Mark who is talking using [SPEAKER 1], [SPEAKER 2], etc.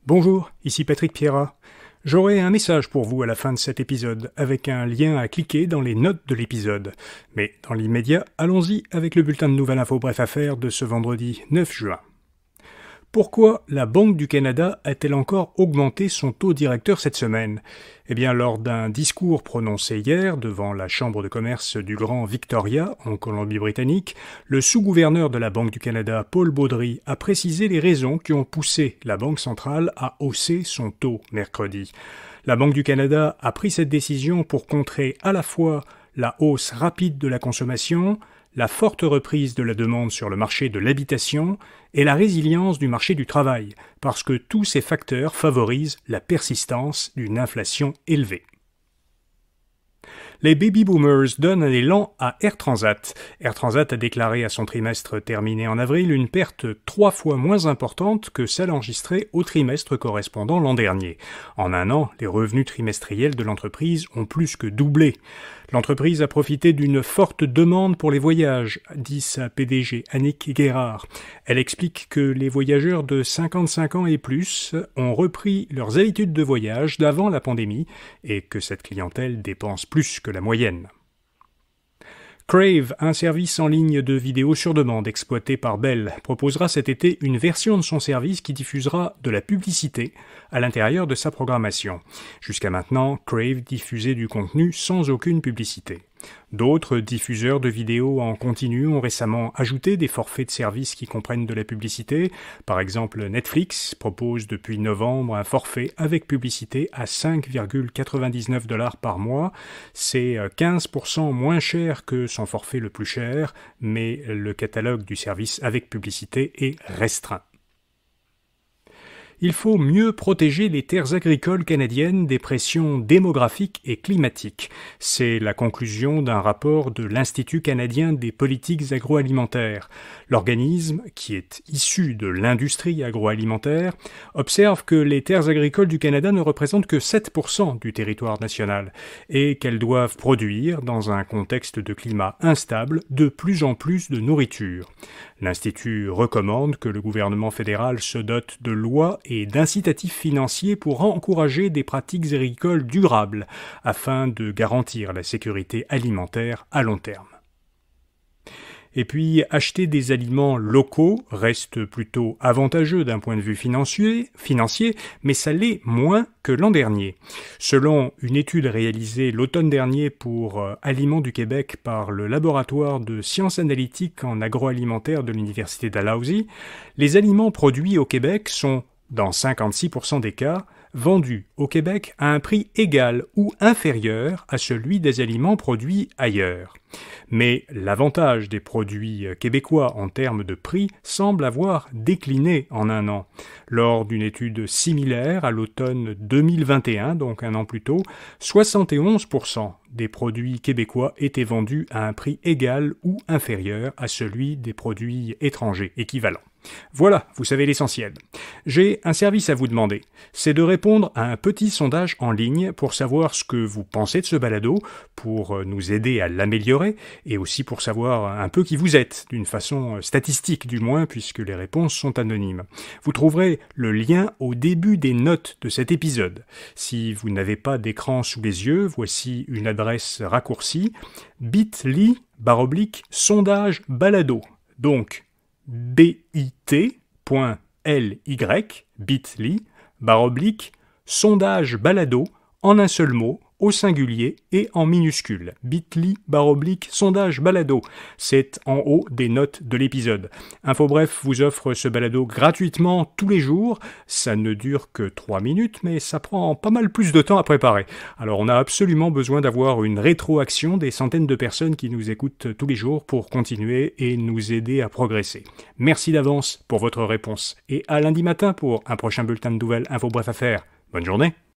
[SPEAKER 1] Bonjour, ici Patrick Pierrat. J'aurai un message pour vous à la fin de cet épisode, avec un lien à cliquer dans les notes de l'épisode. Mais dans l'immédiat, allons-y avec le bulletin de Nouvelles Info Bref Affaires de ce vendredi 9 juin. Pourquoi la Banque du Canada a-t-elle encore augmenté son taux directeur cette semaine ? Eh bien, lors d'un discours prononcé hier devant la Chambre de commerce du Grand Victoria, en Colombie-Britannique, le sous-gouverneur de la Banque du Canada, Paul Baudry, a précisé les raisons qui ont poussé la Banque centrale à hausser son taux mercredi. La Banque du Canada a pris cette décision pour contrer à la fois la hausse rapide de la consommation, la forte reprise de la demande sur le marché de l'habitation et la résilience du marché du travail, parce que tous ces facteurs favorisent la persistance d'une inflation élevée. Les baby boomers donnent un élan à Air Transat. Air Transat a déclaré à son trimestre terminé en avril une perte 3 fois moins importante que celle enregistrée au trimestre correspondant l'an dernier. En un an, les revenus trimestriels de l'entreprise ont plus que doublé. L'entreprise a profité d'une forte demande pour les voyages, dit sa PDG Annick Guérard. Elle explique que les voyageurs de 55 ans et plus ont repris leurs habitudes de voyage d'avant la pandémie et que cette clientèle dépense plus que la moyenne. Crave, un service en ligne de vidéo sur demande exploité par Bell, proposera cet été une version de son service qui diffusera de la publicité à l'intérieur de sa programmation. Jusqu'à maintenant, Crave diffusait du contenu sans aucune publicité. D'autres diffuseurs de vidéos en continu ont récemment ajouté des forfaits de services qui comprennent de la publicité. Par exemple, Netflix propose depuis novembre un forfait avec publicité à 5,99 $ par mois. C'est 15% moins cher que son forfait le plus cher, mais le catalogue du service avec publicité est restreint. Il faut mieux protéger les terres agricoles canadiennes des pressions démographiques et climatiques. C'est la conclusion d'un rapport de l'Institut canadien des politiques agroalimentaires. L'organisme, qui est issu de l'industrie agroalimentaire, observe que les terres agricoles du Canada ne représentent que 7% du territoire national et qu'elles doivent produire, dans un contexte de climat instable, de plus en plus de nourriture. L'Institut recommande que le gouvernement fédéral se dote de lois et d'incitatifs financiers pour encourager des pratiques agricoles durables afin de garantir la sécurité alimentaire à long terme. Et puis, acheter des aliments locaux reste plutôt avantageux d'un point de vue financier, mais ça l'est moins que l'an dernier. Selon une étude réalisée l'automne dernier pour Aliments du Québec par le laboratoire de sciences analytiques en agroalimentaire de l'Université Dalhousie, les aliments produits au Québec sont, dans 56% des cas, vendus au Québec à un prix égal ou inférieur à celui des aliments produits ailleurs. Mais l'avantage des produits québécois en termes de prix semble avoir décliné en un an. Lors d'une étude similaire à l'automne 2021, donc un an plus tôt, 71% des produits québécois étaient vendus à un prix égal ou inférieur à celui des produits étrangers équivalents. Voilà, vous savez l'essentiel. J'ai un service à vous demander. C'est de répondre à un petit sondage en ligne pour savoir ce que vous pensez de ce balado, pour nous aider à l'améliorer, et aussi pour savoir un peu qui vous êtes, d'une façon statistique du moins, puisque les réponses sont anonymes. Vous trouverez le lien au début des notes de cet épisode. Si vous n'avez pas d'écran sous les yeux, voici une adresse raccourcie, bit.ly/sondage balado. Donc, bit.ly, bit.ly/sondage balado, en un seul mot, au singulier et en minuscule. bit.ly/sondage balado. C'est en haut des notes de l'épisode. InfoBref vous offre ce balado gratuitement tous les jours. Ça ne dure que 3 minutes, mais ça prend pas mal plus de temps à préparer. Alors on a absolument besoin d'avoir une rétroaction des centaines de personnes qui nous écoutent tous les jours pour continuer et nous aider à progresser. Merci d'avance pour votre réponse. Et à lundi matin pour un prochain bulletin de nouvelles InfoBref Affaires. Bonne journée.